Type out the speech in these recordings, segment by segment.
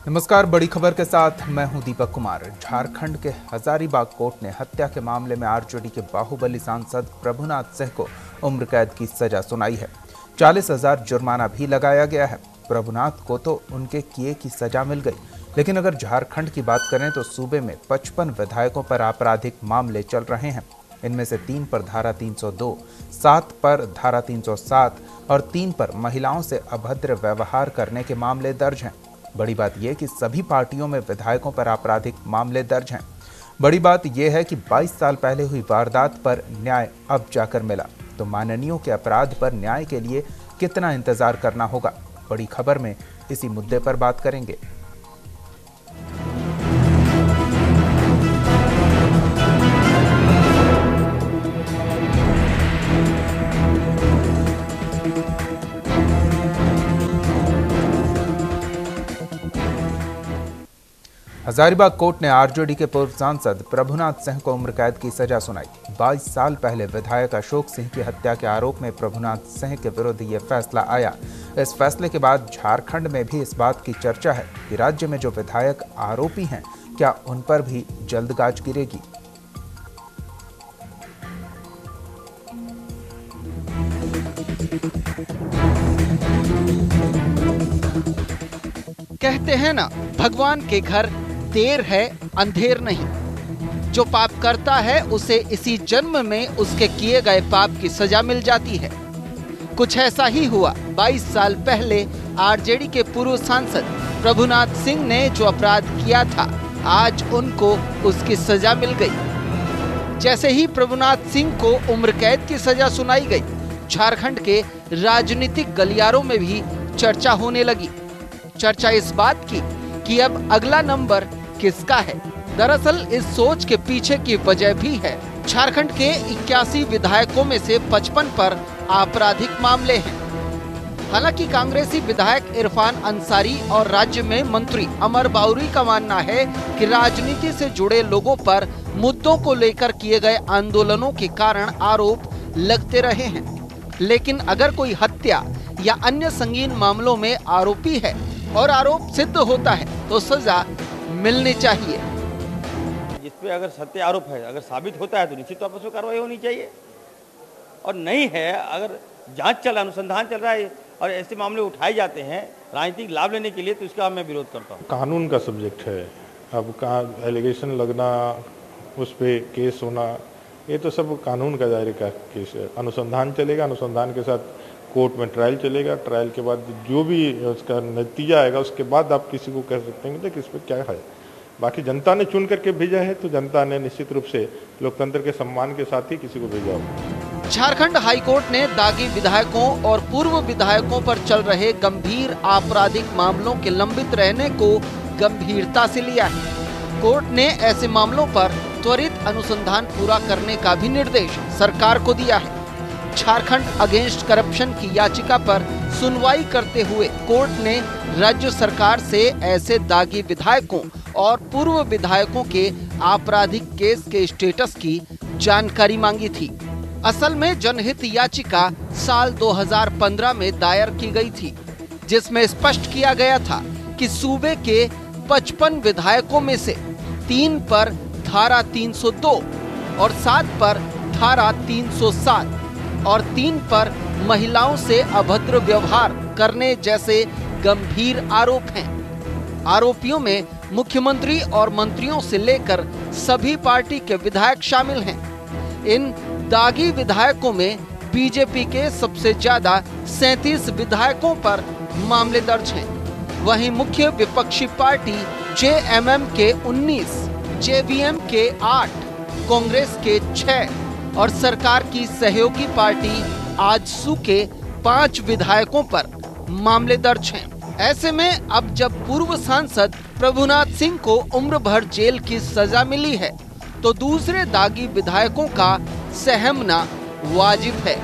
नमस्कार। बड़ी खबर के साथ मैं हूं दीपक कुमार। झारखंड के हजारीबाग कोर्ट ने हत्या के मामले में आरजेडी के बाहुबली सांसद प्रभुनाथ सिंह को उम्र कैद की सजा सुनाई है। 40,000 जुर्माना भी लगाया गया है। प्रभुनाथ को तो उनके किए की सजा मिल गई, लेकिन अगर झारखंड की बात करें तो सूबे में 55 विधायकों पर आपराधिक मामले चल रहे हैं। इनमें से 3 पर धारा 302, 7 पर धारा 307 और 3 पर महिलाओं से अभद्र व्यवहार करने के मामले दर्ज हैं। बड़ी बात यह कि सभी पार्टियों में विधायकों पर आपराधिक मामले दर्ज हैं। बड़ी बात यह है कि 22 साल पहले हुई वारदात पर न्याय अब जाकर मिला, तो माननीयों के अपराध पर न्याय के लिए कितना इंतजार करना होगा। बड़ी खबर में इसी मुद्दे पर बात करेंगे। हजारीबाग कोर्ट ने आरजेडी के पूर्व सांसद प्रभुनाथ सिंह को उम्र कैद की सजा सुनाई। 22 साल पहले विधायक अशोक सिंह की हत्या के आरोप में प्रभुनाथ सिंह के विरुद्ध ये फैसला आया। इस फैसले के बाद झारखंड में भी इस बात की चर्चा है कि राज्य में जो विधायक आरोपी हैं, क्या उन पर भी जल्द गाज गिरेगी। कहते हैं ना, भगवान के घर देर है अंधेर नहीं। जो पाप करता है उसे इसी जन्म में उसके किए गए पाप की सजा मिल जाती है। कुछ ऐसा ही हुआ 22 साल पहले आरजेडी के पूर्व सांसद प्रभुनाथ सिंह ने जो अपराध किया था, आज उनको उसकी सजा मिल गई। जैसे ही प्रभुनाथ सिंह को उम्र कैद की सजा सुनाई गई, झारखंड के राजनीतिक गलियारों में भी चर्चा होने लगी। चर्चा इस बात की कि अब अगला नंबर किसका है। दरअसल इस सोच के पीछे की वजह भी है। झारखंड के 81 विधायकों में से 55 पर आपराधिक मामले हैं। हालांकि कांग्रेसी विधायक इरफान अंसारी और राज्य में मंत्री अमर बाउरी का मानना है कि राजनीति से जुड़े लोगों पर मुद्दों को लेकर किए गए आंदोलनों के कारण आरोप लगते रहे हैं। लेकिन अगर कोई हत्या या अन्य संगीन मामलों में आरोपी है और आरोप सिद्ध होता है तो सजा मिलनी चाहिए। जिसपे अगर सत्य आरोप है, अगर साबित होता है तो निश्चित तौर पर उसमें कार्रवाई होनी चाहिए, और नहीं है, अगर जांच चल रहा है, अनुसंधान चल रहा है और ऐसे मामले उठाए जाते हैं राजनीतिक लाभ लेने के लिए, तो इसका मैं विरोध करता हूँ। कानून का सब्जेक्ट है। अब का एलिगेशन लगना, उस पर केस होना, ये तो सब कानून का दायरे का केस है। अनुसंधान चलेगा, अनुसंधान के साथ कोर्ट में ट्रायल चलेगा। ट्रायल के बाद जो भी उसका नतीजा आएगा, उसके बाद आप किसी को कह सकते हैं कि इस पर क्या है। बाकी जनता ने चुन करके भेजा है, तो जनता ने निश्चित रूप से लोकतंत्र के सम्मान के साथ ही किसी को भेजा होगा। झारखंड हाईकोर्ट ने दागी विधायकों और पूर्व विधायकों पर चल रहे गंभीर आपराधिक मामलों के लंबित रहने को गंभीरता से लिया है। कोर्ट ने ऐसे मामलों पर त्वरित अनुसंधान पूरा करने का भी निर्देश सरकार को दिया है। झारखंड अगेंस्ट करप्शन की याचिका पर सुनवाई करते हुए कोर्ट ने राज्य सरकार से ऐसे दागी विधायकों और पूर्व विधायकों के आपराधिक केस के स्टेटस की जानकारी मांगी थी। असल में जनहित याचिका साल 2015 में दायर की गई थी, जिसमें स्पष्ट किया गया था कि सूबे के 55 विधायकों में से 3 पर धारा 302 और 7 पर धारा 307 और 3 पर महिलाओं से अभद्र व्यवहार करने जैसे गंभीर आरोप हैं। आरोपियों में मुख्यमंत्री और मंत्रियों से लेकर सभी पार्टी के विधायक शामिल हैं। इन दागी विधायकों में बीजेपी के सबसे ज्यादा 37 विधायकों पर मामले दर्ज हैं। वहीं मुख्य विपक्षी पार्टी जेएमएम के 19, जेवीएम के 8, कांग्रेस के 6 और सरकार की सहयोगी पार्टी आजसू के 5 विधायकों पर मामले दर्ज हैं। ऐसे में अब जब पूर्व सांसद प्रभुनाथ सिंह को उम्र भर जेल की सजा मिली है, तो दूसरे दागी विधायकों का सहमना वाजिब है।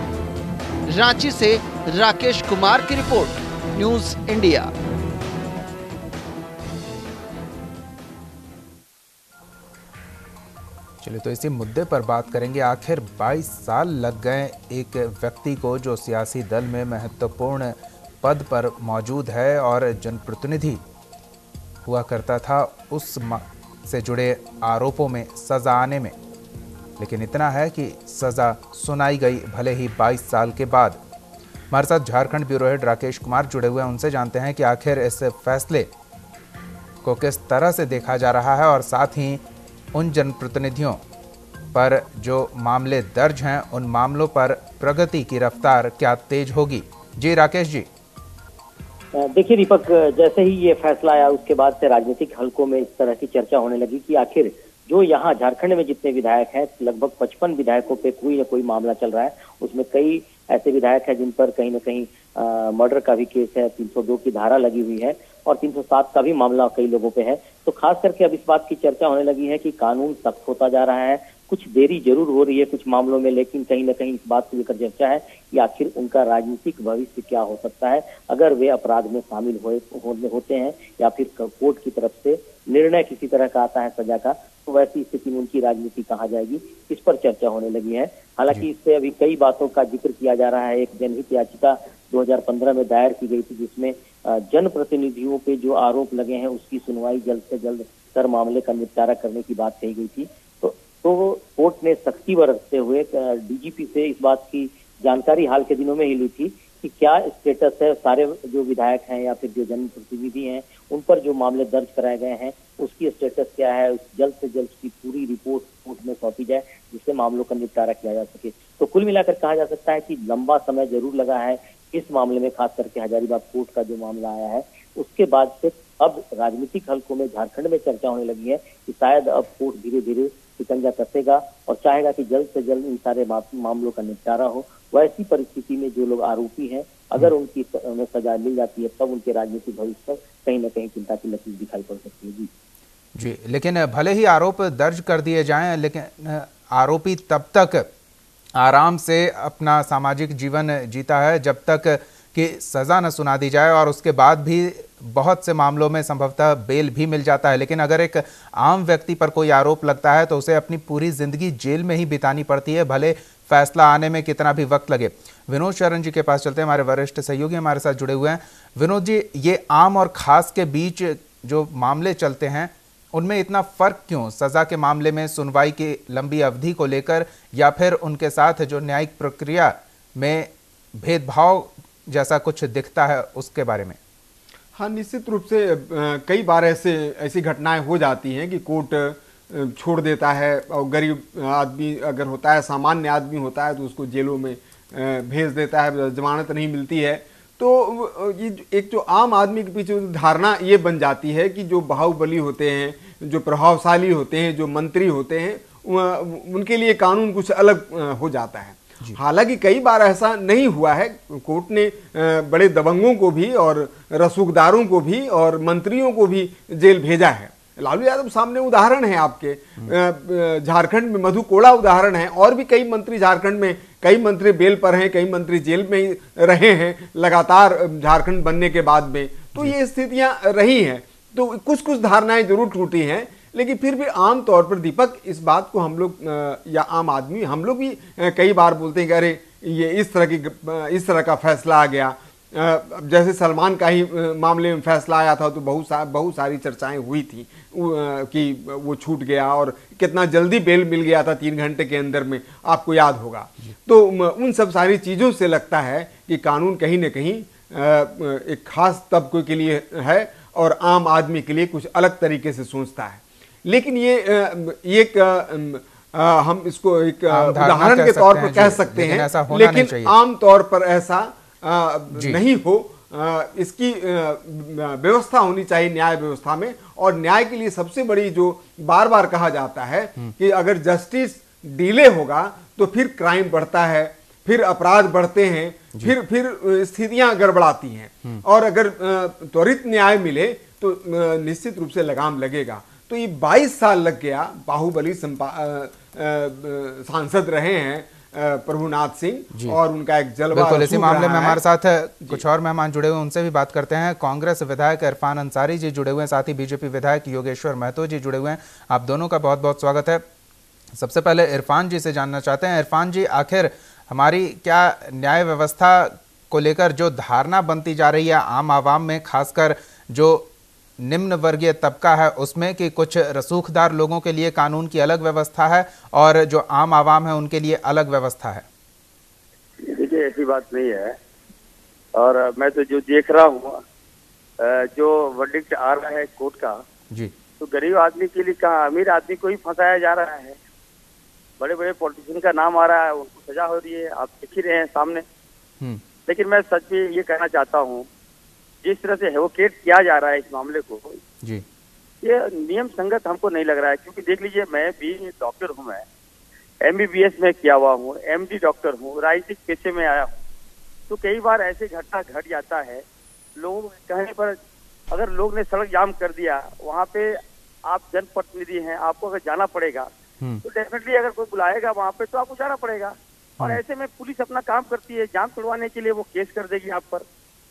रांची से राकेश कुमार की रिपोर्ट, न्यूज़ इंडिया। चलिए तो इसी मुद्दे पर बात करेंगे। आखिर 22 साल लग गए एक व्यक्ति को जो सियासी दल में महत्वपूर्ण पद पर मौजूद है और जनप्रतिनिधि हुआ करता था उस से जुड़े आरोपों में सजा आने में। लेकिन इतना है कि सजा सुनाई गई भले ही 22 साल के बाद। हमारे साथ झारखंड ब्यूरो हेड राकेश कुमार जुड़े हुए हैं, उनसे जानते हैं कि आखिर इस फैसले को किस तरह से देखा जा रहा है और साथ ही उन जनप्रतिनिधियों पर जो मामले दर्ज हैं उन मामलों पर प्रगति की रफ्तार क्या तेज होगी। जी राकेश जी। देखिए दीपक, जैसे ही ये फैसला आया उसके बाद से राजनीतिक हलकों में इस तरह की चर्चा होने लगी कि आखिर जो यहाँ झारखंड में जितने विधायक हैं, लगभग 55 विधायकों पे कोई ना कोई मामला चल रहा है। उसमें कई ऐसे विधायक हैं जिन पर कहीं ना कहीं मर्डर का भी केस है, 302 की धारा लगी हुई है और 307 का भी मामला कई लोगों पे है। तो खास करके अब इस बात की चर्चा होने लगी है कि कानून सख्त होता जा रहा है। कुछ देरी जरूर हो रही है कुछ मामलों में, लेकिन कहीं ना कहीं इस बात को लेकर चर्चा है कि आखिर उनका राजनीतिक भविष्य क्या हो सकता है अगर वे अपराध में शामिल होते हैं या फिर कोर्ट की तरफ से निर्णय किसी तरह का आता है सजा का, तो वैसी स्थिति में उनकी राजनीति कहाँ जाएगी, इस पर चर्चा होने लगी है। हालांकि इससे अभी कई बातों का जिक्र किया जा रहा है। एक जनहित याचिका 2015 में दायर की गई थी जिसमें जनप्रतिनिधियों पे जो आरोप लगे हैं उसकी सुनवाई जल्द से जल्द कर मामले का निपटारा करने की बात कही गई थी। तो कोर्ट ने सख्ती बरतते हुए डीजीपी से इस बात की जानकारी हाल के दिनों में ही ली थी कि क्या स्टेटस है सारे जो विधायक हैं या फिर जो जनप्रतिनिधि हैं उन पर जो मामले दर्ज कराए गए हैं उसकी स्टेटस क्या है। जल्द से जल्द की पूरी रिपोर्ट कोर्ट में सौंपी जाए जिससे मामलों का निपटारा किया जा सके। तो कुल मिलाकर कहा जा सकता है कि लंबा समय जरूर लगा है इस मामले में, खास करके हजारीबाग कोर्ट का जो मामला आया है उसके बाद से अब राजनीतिक हलकों में झारखंड में चर्चा होने लगी है कि शायद अब कोर्ट धीरे धीरे शिकंजा कसेगा और चाहेगा कि जल्द से जल्द इन सारे मामलों का निपटारा हो। वैसी परिस्थिति में जो लोग आरोपी हैं अगर उनकी उन्हें सजा मिल जाती है तब उनके राजनीतिक भविष्य पर कहीं ना कहीं चिंता की लकीर दिखाई पड़ सकती है। जी, लेकिन भले ही आरोप दर्ज कर दिए जाएं लेकिन आरोपी तब तक आराम से अपना सामाजिक जीवन जीता है जब तक कि सजा न सुना दी जाए और उसके बाद भी बहुत से मामलों में संभवतः बेल भी मिल जाता है। लेकिन अगर एक आम व्यक्ति पर कोई आरोप लगता है तो उसे अपनी पूरी जिंदगी जेल में ही बितानी पड़ती है, भले फैसला आने में कितना भी वक्त लगे। विनोद शरण जी के पास चलते हैं, हमारे वरिष्ठ सहयोगी हमारे साथ जुड़े हुए हैं। विनोद जी, ये आम और खास के बीच जो मामले चलते हैं उनमें इतना फर्क क्यों? सजा के मामले में सुनवाई की लंबी अवधि को लेकर या फिर उनके साथ जो न्यायिक प्रक्रिया में भेदभाव जैसा कुछ दिखता है उसके बारे में? हाँ, निश्चित रूप से कई बार ऐसी घटनाएं हो जाती हैं कि कोर्ट छोड़ देता है और गरीब आदमी अगर होता है, सामान्य आदमी होता है तो उसको जेलों में भेज देता है, जमानत नहीं मिलती है। तो ये एक जो आम आदमी के पीछे धारणा ये बन जाती है कि जो बाहुबली होते हैं, जो प्रभावशाली होते हैं, जो मंत्री होते हैं, उनके लिए कानून कुछ अलग हो जाता है। हालांकि कई बार ऐसा नहीं हुआ है। कोर्ट ने बड़े दबंगों को भी और रसूखदारों को भी और मंत्रियों को भी जेल भेजा है। लालू यादव सामने उदाहरण है आपके, झारखंड में मधु कोड़ा उदाहरण है, और भी कई मंत्री झारखंड में, कई मंत्री बेल पर हैं, कई मंत्री जेल में ही रहे हैं लगातार झारखंड बनने के बाद में। तो ये स्थितियां रही हैं। तो कुछ कुछ धारणाएं जरूर टूटी हैं, लेकिन फिर भी आम तौर पर दीपक इस बात को हम लोग या आम आदमी हम लोग भी कई बार बोलते हैं कि अरे ये इस तरह का फैसला आ गया। जैसे सलमान का ही मामले में फैसला आया था तो बहुत सारी चर्चाएं हुई थी कि वो छूट गया और कितना जल्दी बेल मिल गया था 3 घंटे के अंदर में, आपको याद होगा। तो उन सब सारी चीज़ों से लगता है कि कानून कहीं न कहीं एक खास तबके के लिए है और आम आदमी के लिए कुछ अलग तरीके से सोचता है। लेकिन ये हम इसको एक उदाहरण के तौर पर कह सकते हैं, लेकिन आम तौर पर ऐसा नहीं हो। इसकी व्यवस्था होनी चाहिए न्याय व्यवस्था में। और न्याय के लिए सबसे बड़ी जो बार बार कहा जाता है कि अगर जस्टिस डिले होगा तो फिर क्राइम बढ़ता है, फिर अपराध बढ़ते हैं, फिर स्थितियां गड़बड़ाती हैं। और अगर त्वरित न्याय मिले तो निश्चित रूप से लगाम लगेगा। तो ये 22 साल लग गया। बाहुबली सांसद रहे हैं प्रभुनाथ सिंह और उनका एक जलवा। बिल्कुल, इसी मामले में हमारे साथ कुछ और मेहमान जुड़े हुए, उनसे भी बात करते हैं। कांग्रेस विधायक इरफान अंसारी जी जुड़े हुए हैं, साथ ही बीजेपी विधायक योगेश्वर महतो जी जुड़े हुए हैं। आप दोनों का बहुत बहुत स्वागत है। सबसे पहले इरफान जी से जानना चाहते हैं। इरफान जी, आखिर हमारी क्या न्याय व्यवस्था को लेकर जो धारणा बनती जा रही है आम आवाम में, खासकर जो निम्न वर्गीय तबका है उसमें कि कुछ रसूखदार लोगों के लिए कानून की अलग व्यवस्था है और जो आम आवाम है उनके लिए अलग व्यवस्था है? देखिए, ऐसी बात नहीं है। और मैं तो जो देख रहा हूँ, जो वर्डिक्ट आ रहा है कोर्ट का जी, तो गरीब आदमी के लिए कहा, अमीर आदमी को ही फंसाया जा रहा है। बड़े बड़े पॉलिटिशियन का नाम आ रहा है, उनको सजा हो रही है, आप देख ही रहे हैं सामने। लेकिन मैं सच में ये कहना चाहता हूँ, जिस तरह से एडवोकेट किया जा रहा है इस मामले को जी, ये नियम संगत हमको नहीं लग रहा है। क्योंकि देख लीजिए, मैं भी डॉक्टर हूँ, मैं MBBS में किया हुआ हूँ, MD डॉक्टर हूँ, राजनीतिक पेशे में आया हूँ। तो कई बार ऐसे घटना घट जाता है, लोगों के कहने पर अगर लोग ने सड़क जाम कर दिया, वहाँ पे आप जनप्रतिनिधि हैं, आपको अगर जाना पड़ेगा तो डेफिनेटली अगर कोई बुलाएगा वहाँ पे तो आपको जाना पड़ेगा। और ऐसे में पुलिस अपना काम करती है, जाम तोड़वाने के लिए वो केस कर देगी आप पर,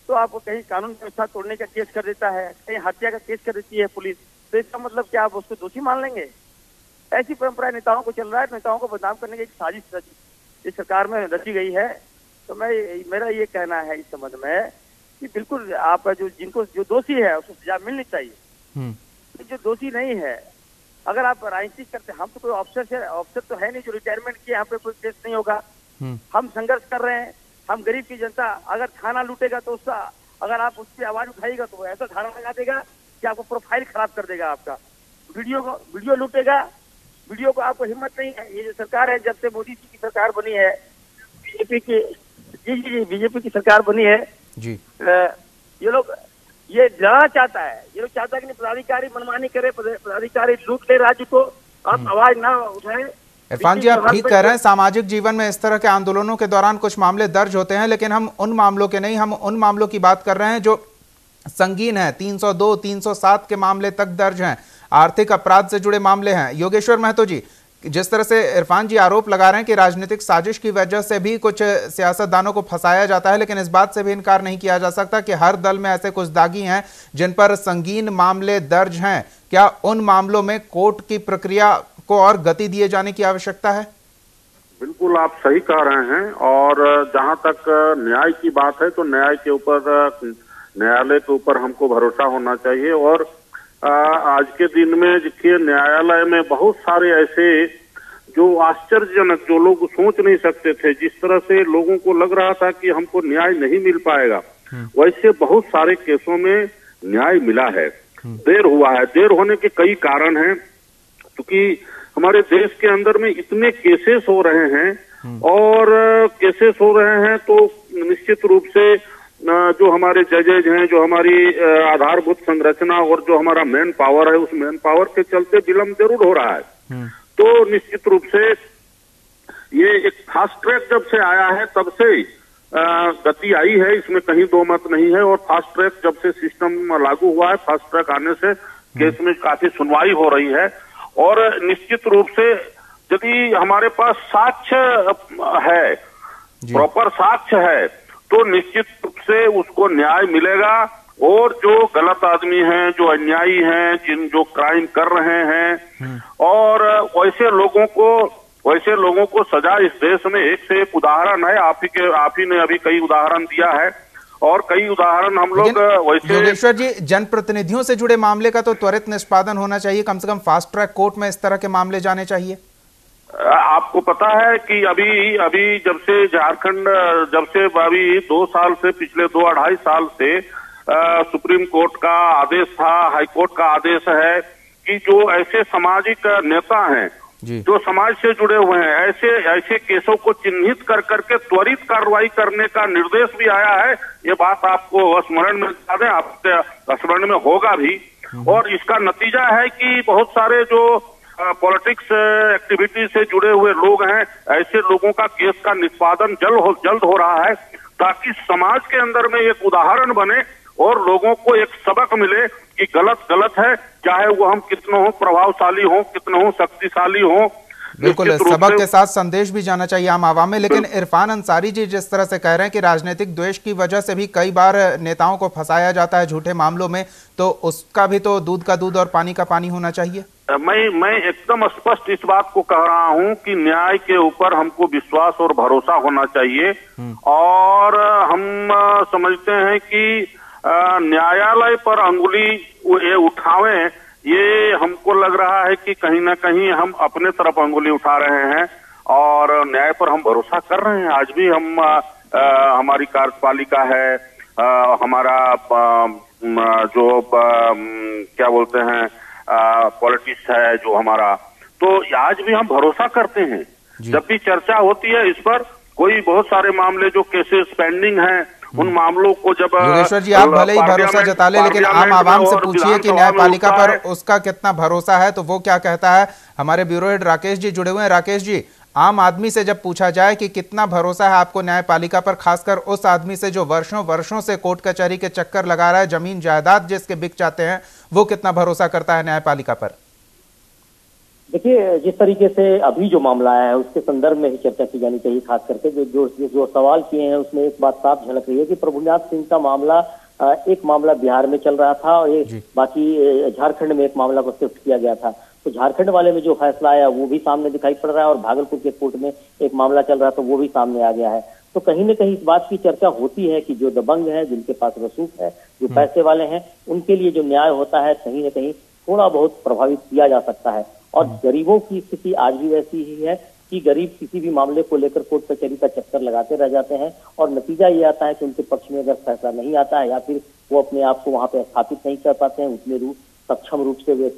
तो आपको कहीं कानून व्यवस्था तोड़ने का केस कर देता है, कहीं हत्या का केस कर देती है पुलिस, तो इसका मतलब क्या आप उसको दोषी मान लेंगे? ऐसी परंपरा नेताओं को चल रहा है, नेताओं को बदनाम करने की एक साजिश इस सरकार में रची गई है। तो मेरा ये कहना है इस संबंध में कि बिल्कुल आप जिनको जो दोषी है उसको सजा मिलनी चाहिए। जो दोषी नहीं है, अगर आप राजनीति करते, हम तो कोई ऑफिसर तो है नहीं जो रिटायरमेंट किए, यहाँ पे कोई केस नहीं होगा। हम संघर्ष कर रहे हैं, हम गरीब की जनता अगर खाना लूटेगा तो उसका अगर आप उस पर आवाज उठाएगा तो वो ऐसा धारा लगा देगा कि आपको प्रोफाइल खराब कर देगा आपका। वीडियो लूटेगा, वीडियो को आपको हिम्मत नहीं है। ये जो सरकार है, जब से मोदी जी की सरकार बनी है, बीजेपी की सरकार बनी है जी, ये लोग ये डराना चाहता है, ये लोग चाहता है कि पदाधिकारी मनमानी करे, पदाधिकारी लूट ले राज्य को, आप आवाज ना उठाए। इरफान जी, आप ठीक कह रहे हैं, सामाजिक जीवन में इस तरह के आंदोलनों के दौरान कुछ मामले दर्ज होते हैं, लेकिन हम उन मामलों के नहीं, हम उन मामलों की बात कर रहे हैं जो संगीन है। 302, 307 के मामले तक दर्ज हैं, आर्थिक अपराध से जुड़े मामले हैं। योगेश्वर महतो जी, जिस तरह से इरफान जी आरोप लगा रहे हैं कि राजनीतिक साजिश की वजह से भी कुछ सियासतदानों को फंसाया जाता है, लेकिन इस बात से भी इनकार नहीं किया जा सकता कि हर दल में ऐसे कुछ दागी हैं जिन पर संगीन मामले दर्ज हैं। क्या उन मामलों में कोर्ट की प्रक्रिया को और गति दिए जाने की आवश्यकता है? बिल्कुल, आप सही कह रहे हैं। और जहां तक न्याय की बात है तो न्याय के ऊपर, न्यायालय के ऊपर हमको भरोसा होना चाहिए। और आज के दिन में देखिए, न्यायालय में बहुत सारे ऐसे जो आश्चर्यजनक, जो लोग सोच नहीं सकते थे, जिस तरह से लोगों को लग रहा था कि हमको न्याय नहीं मिल पाएगा, वैसे बहुत सारे केसों में न्याय मिला है। देर हुआ है, देर होने के कई कारण हैं, क्योंकि हमारे देश के अंदर में इतने केसेस हो रहे हैं और केसेस हो रहे हैं तो निश्चित रूप से जो हमारे जजेज हैं, जो हमारी आधारभूत संरचना और जो हमारा मैन पावर है, उस मैन पावर के चलते विलंब जरूर हो रहा है। तो निश्चित रूप से ये एक फास्ट ट्रैक जब से आया है तब से गति आई है, इसमें कहीं दो मत नहीं है। और फास्ट ट्रैक जब से सिस्टम लागू हुआ है, फास्ट ट्रैक आने से केस में काफी सुनवाई हो रही है। और निश्चित रूप से यदि हमारे पास साक्ष्य है, प्रॉपर साक्ष्य है, तो निश्चित रूप से उसको न्याय मिलेगा। और जो गलत आदमी हैं, जो अन्यायी हैं, जो क्राइम कर रहे हैं, और वैसे लोगों को सजा इस देश में एक से एक उदाहरण है। आप ही ने अभी कई उदाहरण दिया है और कई उदाहरण हम लोग वैसे। योगेश्वर जी, जनप्रतिनिधियों से जुड़े मामले का तो त्वरित निष्पादन होना चाहिए, कम से कम फास्ट ट्रैक कोर्ट में इस तरह के मामले जाने चाहिए। आपको पता है कि अभी जब से झारखंड, जब से अभी 2 साल से, पिछले 2-2.5 साल से सुप्रीम कोर्ट का आदेश था, हाई कोर्ट का आदेश है कि जो ऐसे सामाजिक नेता हैं, जो समाज से जुड़े हुए हैं, ऐसे केसों को चिन्हित कर करके त्वरित कार्रवाई करने का निर्देश भी आया है। ये बात आपको स्मरण में बता दें, आपके स्मरण में होगा भी। और इसका नतीजा है कि बहुत सारे जो पॉलिटिक्स एक्टिविटी से जुड़े हुए लोग हैं, ऐसे लोगों का केस का निष्पादन जल्द हो रहा है, ताकि समाज के अंदर में एक उदाहरण बने और लोगों को एक सबक मिले कि गलत है, चाहे वो हम कितने हो प्रभावशाली हो, कितने हो शक्तिशाली हो। बिल्कुल, सबक के साथ संदेश भी जाना चाहिए आम आवाम में। लेकिन इरफान अंसारी जी जिस तरह से कह रहे हैं कि राजनीतिक द्वेष की वजह से भी कई बार नेताओं को फंसाया जाता है झूठे मामलों में, तो उसका भी तो दूध का दूध और पानी का पानी होना चाहिए। मैं एकदम स्पष्ट इस बात को कह रहा हूं कि न्याय के ऊपर हमको विश्वास और भरोसा होना चाहिए। और हम समझते हैं कि न्यायालय पर अंगुली ये उठावें, ये हमको लग रहा है कि कहीं ना कहीं हम अपने तरफ अंगुली उठा रहे हैं और न्याय पर हम भरोसा कर रहे हैं। आज भी हम हमारी कार्यपालिका है, हमारा जो क्या बोलते हैं पॉलिटिक्स है जो हमारा, तो आज भी हम भरोसा करते हैं। जब भी चर्चा होती है इस पर, कोई बहुत सारे मामले जो केसेस पेंडिंग हैं, उन मामलों को जब योगेश्वर जी आप भले ही भरोसा जता ले, लेकिन आम आवाम से पूछिए कि न्यायपालिका पर उसका कितना भरोसा है, तो वो क्या कहता है। हमारे ब्यूरो हेड राकेश जी जुड़े हुए हैं। राकेश जी, आम आदमी से जब पूछा जाए कि कितना भरोसा है आपको न्यायपालिका पर, खासकर उस आदमी से जो वर्षों वर्षों से कोर्ट कचहरी के चक्कर लगा रहा है, जमीन जायदाद जिसके बिक जाते हैं, वो कितना भरोसा करता है न्यायपालिका पर? देखिए, जिस तरीके से अभी जो मामला आया है उसके संदर्भ में ही चर्चा की जानी चाहिए। खास करके जो सवाल किए हैं उसमें एक बात साफ झलक रही है कि प्रभुनाथ सिंह का मामला, एक मामला बिहार में चल रहा था और एक बाकी झारखंड में एक मामला को शिफ्ट किया गया था। तो झारखंड वाले में जो फैसला आया वो भी सामने दिखाई पड़ रहा है और भागलपुर के कोर्ट में एक मामला चल रहा था वो भी सामने आ गया है। तो कहीं न कहीं इस बात की चर्चा होती है कि जो दबंग है, जिनके पास रसूख है, जो पैसे वाले हैं, उनके लिए जो न्याय होता है कहीं न कहीं थोड़ा बहुत प्रभावित किया जा सकता है। और गरीबों की स्थिति आज भी वैसी ही है कि गरीब किसी भी मामले को लेकर कोर्ट कचहरी का चक्कर लगाते रह जाते हैं और नतीजा ये आता है कि उनके पक्ष में अगर फैसला नहीं आता है या फिर वो अपने आप को वहां पे स्थापित नहीं कर पाते हैं, उतने सक्षम रूप से वे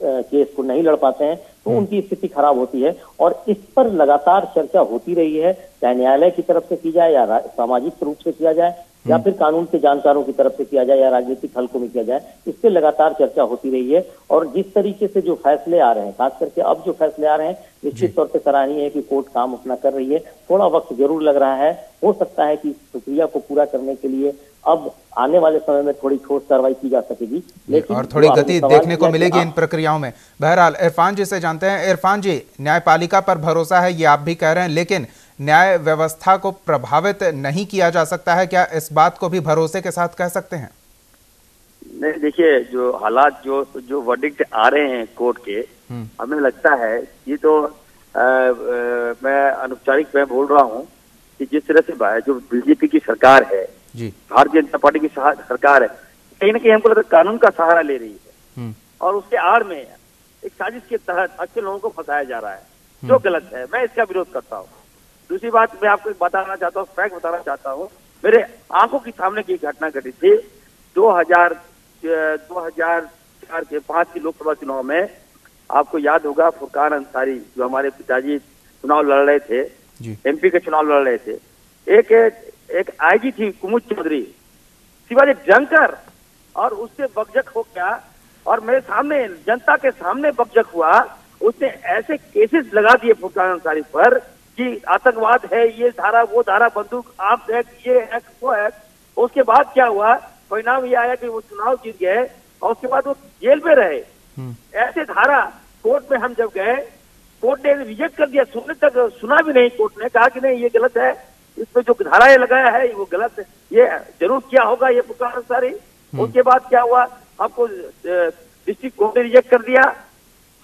केस को नहीं लड़ पाते हैं, तो उनकी स्थिति खराब होती है। और इस पर लगातार चर्चा होती रही है, चाहे न्यायालय की तरफ से की जाए या सामाजिक रूप से किया जाए या फिर कानून के जानकारों की तरफ से किया जाए या राजनीतिक हलकों में किया जाए, इस पे लगातार चर्चा होती रही है। और जिस तरीके से जो फैसले आ रहे हैं, खास करके अब जो फैसले आ रहे हैं, निश्चित तौर पर सराहनीय है कि कोर्ट काम अपना कर रही है। थोड़ा वक्त जरूर लग रहा है, हो सकता है कि इस प्रक्रिया को पूरा करने के लिए अब आने वाले समय में थोड़ी ठोस कार्रवाई की जा सकेगी, लेकिन और थोड़ी गति देखने को मिलेगी इन प्रक्रियाओं में। बहरहाल इरफान जी से जानते हैं। इरफान जी, न्यायपालिका पर भरोसा है ये आप भी कह रहे हैं, लेकिन न्याय व्यवस्था को प्रभावित नहीं किया जा सकता है क्या? इस बात को भी भरोसे के साथ कह सकते हैं? नहीं, देखिए, जो हालात जो वर्डिक्ट आ रहे हैं कोर्ट के, हमें लगता है ये तो मैं अनौपचारिक मैं बोल रहा हूँ कि जिस तरह से जो बीजेपी की सरकार है, भारतीय जनता पार्टी की सरकार है, कहीं ना कहीं हमको लगता है कानून का सहारा ले रही है और उसके आड़ में एक साजिश के तहत अच्छे लोगों को फंसाया जा रहा है, जो गलत है। मैं इसका विरोध करता हूँ। दूसरी बात मैं आपको बताना चाहता हूँ, फैक्ट बताना चाहता हूँ। मेरे आंखों के सामने की घटना घटी थी 2004 के 5 की लोकसभा चुनाव में। आपको याद होगा फुरकान अंसारी, जो हमारे पिताजी चुनाव लड़ रहे थे, एमपी के चुनाव लड़ रहे थे, एक आईजी थी कुमुद चौधरी, शिवाजी जंकर, और उससे बकझक हो गया और मेरे सामने जनता के सामने बकझक हुआ। उसने ऐसे केसेस लगा दिए फुरकान अंसारी पर कि आतंकवाद है, ये धारा वो धारा, बंदूक आर्म्स एक्ट, ये एक्ट वो एक्ट। उसके बाद क्या हुआ, परिणाम ये आया कि वो चुनाव जीत गए और उसके बाद वो जेल में रहे। ऐसे धारा कोर्ट में हम जब गए, कोर्ट ने रिजेक्ट कर दिया, सुनने तक सुना भी नहीं। कोर्ट ने कहा कि नहीं ये गलत है, इसमें जो धारा ये लगाया है वो गलत है, ये जरूर किया होगा ये फुरकान अंसारी। उसके बाद क्या हुआ, आपको डिस्ट्रिक्ट कोर्ट ने रिजेक्ट कर दिया,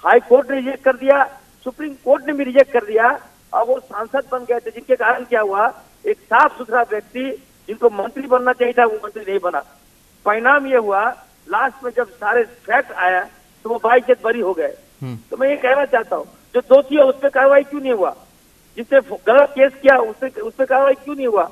हाई कोर्ट ने रिजेक्ट कर दिया, सुप्रीम कोर्ट ने भी रिजेक्ट कर दिया और वो सांसद बन गए थे, जिनके कारण क्या हुआ, एक साफ सुथरा व्यक्ति जिनको मंत्री बनना चाहिए था वो मंत्री नहीं बना। परिणाम ये हुआ, लास्ट में जब सारे फैक्ट आया तो वो बाइज्जत बरी हो गए। तो मैं ये कहना चाहता हूँ, जो दोषी है उस पर कार्रवाई क्यों नहीं हुआ, जिसने गलत केस किया उस पर कार्रवाई क्यों नहीं हुआ?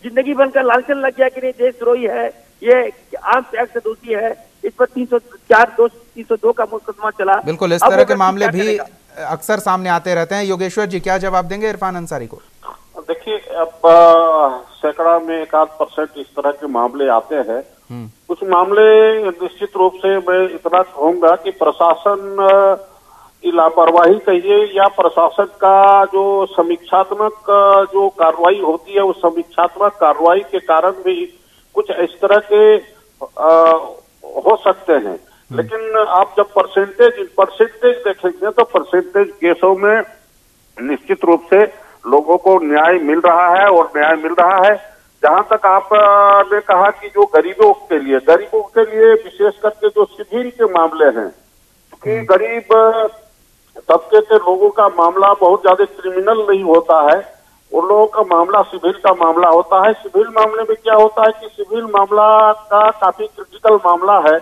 जिंदगी बनकर लालचन लग गया कि नहीं देशद्रोही है, ये आर्म्स एक्ट से दोषी है, इस पर 302 का मुकदमा चला। बिल्कुल, इस तरह के मामले भी अक्सर सामने आते रहते हैं। योगेश्वर जी, क्या जवाब देंगे इरफान अंसारी को? देखिए, अब सैकड़ा में 1% इस तरह के मामले आते हैं। कुछ मामले निश्चित रूप से मैं इतना कहूंगा कि प्रशासन की लापरवाही कहिए या प्रशासन का जो समीक्षात्मक जो कार्रवाई होती है, उस समीक्षात्मक कार्रवाई के कारण भी कुछ इस तरह के हो सकते हैं। लेकिन आप जब परसेंटेज देखेंगे तो परसेंटेज केसों में निश्चित रूप से लोगों को न्याय मिल रहा है और न्याय मिल रहा है। जहां तक आपने कहा कि जो गरीबों के लिए विशेष करके जो शिथिल के मामले हैं, क्योंकि गरीब तबके के लोगों का मामला बहुत ज्यादा क्रिमिनल नहीं होता है, उन लोगों का मामला सिविल का मामला होता है। सिविल मामले में क्या होता है कि सिविल मामला का काफी क्रिटिकल मामला है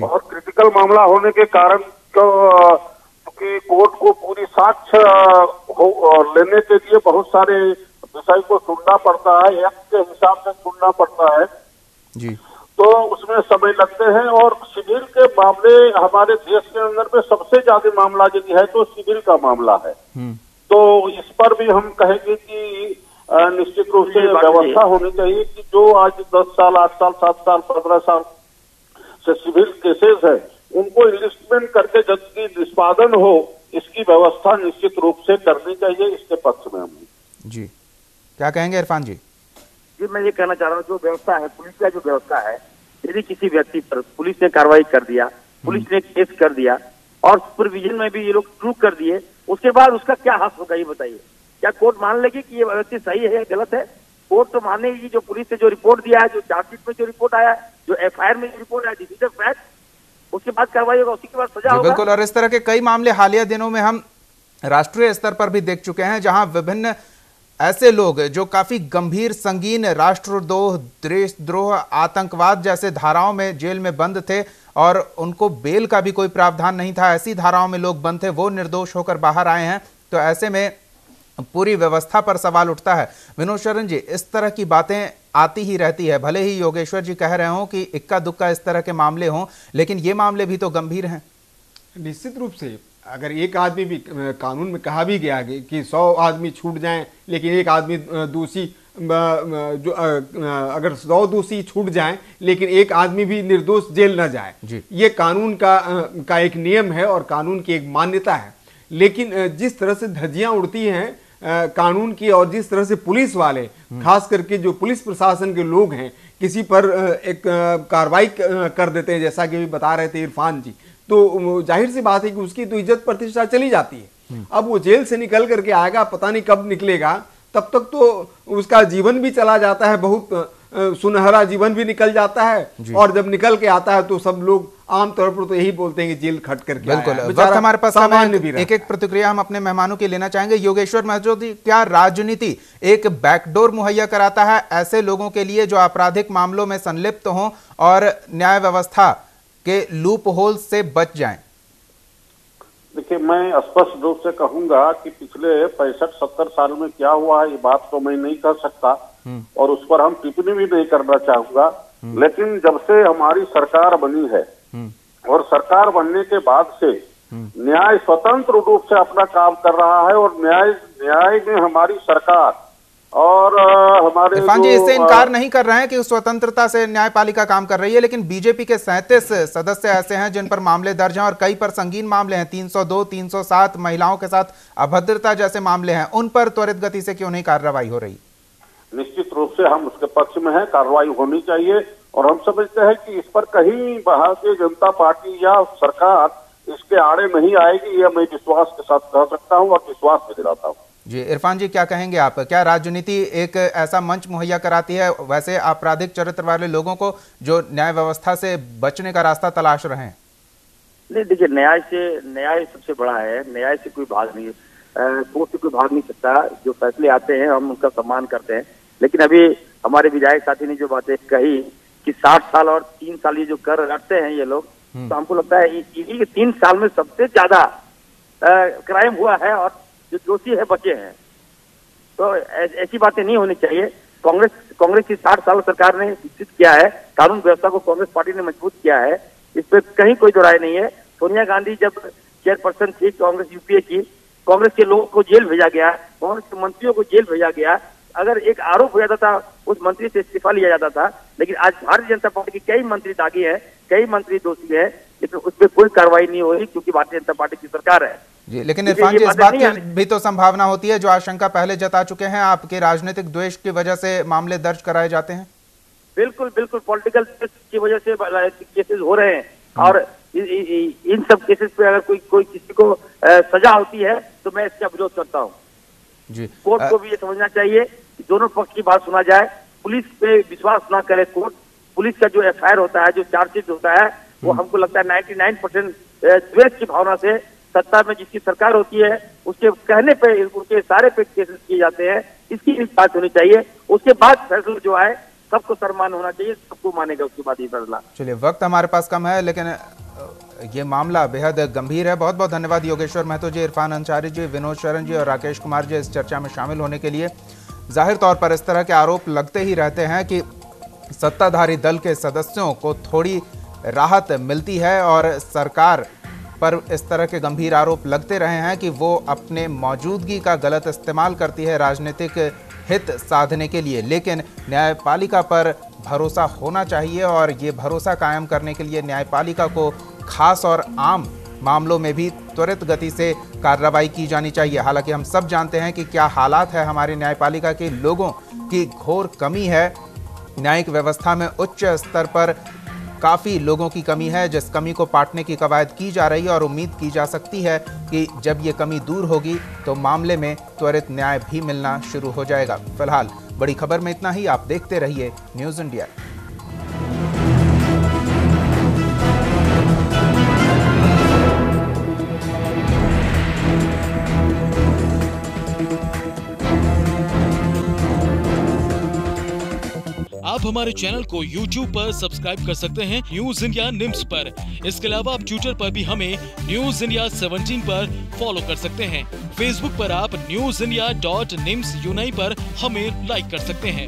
और क्रिटिकल मामला होने के कारण क्योंकि कोर्ट को पूरी साक्ष्य लेने के लिए बहुत सारे विषय को सुनना पड़ता है, एक्ट के हिसाब से सुनना पड़ता है जी। तो उसमें समय लगते हैं। और सिविल के मामले हमारे देश के अंदर में सबसे ज्यादा मामला यदि है तो सिविल का मामला है। तो इस पर भी हम कहेंगे कि निश्चित रूप से व्यवस्था होनी चाहिए कि जो आज 10 साल 8 साल 7 साल 15 साल से सिविल केसेस है उनको इन्वेस्टमेंट करके जल्दी निष्पादन हो, इसकी व्यवस्था निश्चित रूप से करनी चाहिए। इसके पक्ष में हम जी क्या कहेंगे इरफान जी? जी मैं ये कहना चाह रहा हूँ, जो व्यवस्था है पुलिस का जो व्यवस्था है, यदि किसी व्यक्ति पर पुलिस ने कार्रवाई कर दिया, पुलिस ने केस कर दिया और सुपरविजन में भी ये लोग प्रूव कर दिए, उसके बाद उसका क्या हाथ होगा ये बताइए? क्या कोर्ट मान लेगी कि ये व्यक्ति सही है या गलत है? कोर्ट तो मानेगी जो पुलिस ने जो रिपोर्ट दिया है, जो चार्जशीट में जो रिपोर्ट आया है, जो एफआईआर में जो रिपोर्ट आया, डिसीजन फैक्ट, उसके बाद कार्रवाई होगा, उसके बाद सजा होगा। बिल्कुल। और इस तरह के कई मामले हालिया दिनों में हम राष्ट्रीय स्तर पर भी देख चुके हैं जहां विभिन्न ऐसे लोग जो काफी गंभीर संगीन राष्ट्रद्रोह, देशद्रोह, आतंकवाद जैसे धाराओं में जेल में बंद थे और उनको बेल का भी कोई प्रावधान नहीं था, ऐसी धाराओं में लोग बंद थे, वो निर्दोष होकर बाहर आए हैं। तो ऐसे में पूरी व्यवस्था पर सवाल उठता है। विनोद शरण जी, इस तरह की बातें आती ही रहती है, भले ही योगेश्वर जी कह रहे हों कि इक्का दुक्का इस तरह के मामले हों, लेकिन ये मामले भी तो गंभीर हैं। निश्चित रूप से अगर एक आदमी भी, कानून में कहा भी गया कि 100 आदमी छूट जाएं लेकिन एक आदमी दोषी, जो अगर 100 दोषी छूट जाएं लेकिन एक आदमी भी निर्दोष जेल न जाए, ये कानून का एक नियम है और कानून की एक मान्यता है। लेकिन जिस तरह से धज्जियां उड़ती हैं कानून की और जिस तरह से पुलिस वाले, खास करके जो पुलिस प्रशासन के लोग हैं, किसी पर एक कार्रवाई कर देते हैं, जैसा कि अभी बता रहे थे इरफान जी, तो जाहिर सी बात है कि उसकी तो इज्जत प्रतिष्ठा चली जाती है। अब वो जेल से निकल करके आएगा, पता नहीं कब निकलेगा, तब तक तो उसका जीवन भी चला जाता है, बहुत सुनहरा जीवन भी निकल जाता है और जब निकल के आता है तो सब लोग आमतौर पर तो यही बोलते हैं कि जेल खट करके बिल्कुल। वक्त हमारे पास एक एक प्रतिक्रिया हम अपने मेहमानों की लेना चाहेंगे। योगेश्वर महतो जी, क्या राजनीति एक बैकडोर मुहैया कराता है ऐसे लोगों के लिए जो आपराधिक मामलों में संलिप्त हों और न्याय व्यवस्था के लूप होल से बच जाएं? देखिए, मैं स्पष्ट रूप से कहूंगा कि पिछले 65-70 साल में क्या हुआ है ये बात तो मैं नहीं कह सकता और उस पर हम टिप्पणी भी नहीं करना चाहूंगा। लेकिन जब से हमारी सरकार बनी है और सरकार बनने के बाद से न्याय स्वतंत्र रूप से अपना काम कर रहा है और न्याय में हमारी सरकार और हमारे इरफान जी इससे इनकार नहीं कर रहे हैं कि स्वतंत्रता से न्यायपालिका काम कर रही है, लेकिन बीजेपी के 37 सदस्य ऐसे हैं जिन पर मामले दर्ज हैं और कई पर संगीन मामले हैं, 302, 307, महिलाओं के साथ अभद्रता जैसे मामले हैं, उन पर त्वरित गति से क्यों नहीं कार्रवाई हो रही? निश्चित रूप से हम उसके पक्ष में हैं, कार्रवाई होनी चाहिए और हम समझते हैं कि इस पर कहीं भारतीय जनता पार्टी या सरकार इसके आड़े नहीं आएगी, यह मैं विश्वास के साथ कह सकता हूं और विश्वास भी दिलाता हूं। जी इरफान जी, क्या कहेंगे आप? क्या राजनीति एक ऐसा मंच मुहैया कराती है वैसे आपराधिक चरित्र वाले लोगों को जो न्याय व्यवस्था से बचने का रास्ता तलाश रहे हैं? नहीं, देखिए, न्याय सबसे बड़ा है, न्याय से कोई भाग नहीं, कोर्ट से कोई भाग नहीं सकता। जो फैसले आते हैं हम उनका सम्मान करते हैं, लेकिन अभी हमारे विधायक साथी ने जो बातें कही कि 60 साल और 3 साल ये जो कर रटते हैं ये लोग, तो हमको लगता है इन्हीं के 3 साल में सबसे ज्यादा क्राइम हुआ है और जो दोषी है बचे हैं। तो ऐसी बातें नहीं होनी चाहिए। कांग्रेस की 60 साल सरकार ने विकसित किया है, कानून व्यवस्था को कांग्रेस पार्टी ने मजबूत किया है, इस पर कहीं कोई दो राय नहीं है। सोनिया गांधी जब चेयरपर्सन थी कांग्रेस यूपीए की, कांग्रेस के लोगों को जेल भेजा गया, कांग्रेस के मंत्रियों को जेल भेजा गया, अगर एक आरोप हो जाता था उस मंत्री से इस्तीफा लिया जाता था। लेकिन आज भारतीय जनता पार्टी के कई मंत्री दागी हैं, कई मंत्री दोषी हैं, लेकिन उस पर कोई कार्रवाई नहीं हो रही क्योंकि भारतीय जनता पार्टी की सरकार है। जी, लेकिन इरफान जी इस बात की भी तो संभावना होती है, जो आशंका पहले जता चुके हैं, आपके राजनीतिक द्वेष की वजह से मामले दर्ज कराए जाते हैं। बिल्कुल बिल्कुल, पॉलिटिकल की वजह से केसेस हो रहे हैं और इन सब केसेस पे अगर कोई किसी को सजा होती है तो मैं इसका विरोध करता हूँ। जी, कोर्ट को भी ये समझना चाहिए कि दोनों पक्ष की बात सुना जाए, पुलिस पे विश्वास ना करे कोर्ट। पुलिस का जो एफआईआर होता है, जो चार्जशीट होता है, वो हमको लगता है 99% द्वेष की भावना से सत्ता में जिसकी सरकार होती है उसके कहने पे उनके इशारे पे केसेस किए जाते हैं, इसकी भी बात होनी चाहिए। उसके बाद फैसला जो आए सबको सम्मान होना चाहिए, सबको मानेगा उसके बाद ये फैसला। चलिए, वक्त हमारे पास कम है, लेकिन ये मामला बेहद गंभीर है। बहुत बहुत धन्यवाद योगेश्वर महतो जी, इरफान अंसारी जी, विनोद शरण जी और राकेश कुमार जी इस चर्चा में शामिल होने के लिए। जाहिर तौर पर इस तरह के आरोप लगते ही रहते हैं कि सत्ताधारी दल के सदस्यों को थोड़ी राहत मिलती है और सरकार पर इस तरह के गंभीर आरोप लगते रहे हैं कि वो अपने मौजूदगी का गलत इस्तेमाल करती है राजनीतिक हित साधने के लिए। लेकिन न्यायपालिका पर भरोसा होना चाहिए और ये भरोसा कायम करने के लिए न्यायपालिका को खास और आम मामलों में भी त्वरित गति से कार्रवाई की जानी चाहिए। हालांकि हम सब जानते हैं कि क्या हालात है हमारी न्यायपालिका के, लोगों की घोर कमी है। न्यायिक व्यवस्था में उच्च स्तर पर काफ़ी लोगों की कमी है, जिस कमी को पाटने की कवायद की जा रही है और उम्मीद की जा सकती है कि जब ये कमी दूर होगी तो मामले में त्वरित न्याय भी मिलना शुरू हो जाएगा। फिलहाल बड़ी खबर में इतना ही। आप देखते रहिए न्यूज़ इंडिया। आप हमारे चैनल को YouTube पर सब्सक्राइब कर सकते हैं न्यूज़ इंडिया निम्स पर। इसके अलावा आप ट्विटर पर भी हमें न्यूज़ इंडिया 17 पर फॉलो कर सकते हैं। फेसबुक पर आप newsindia.nimsUnai पर हमें लाइक कर सकते हैं।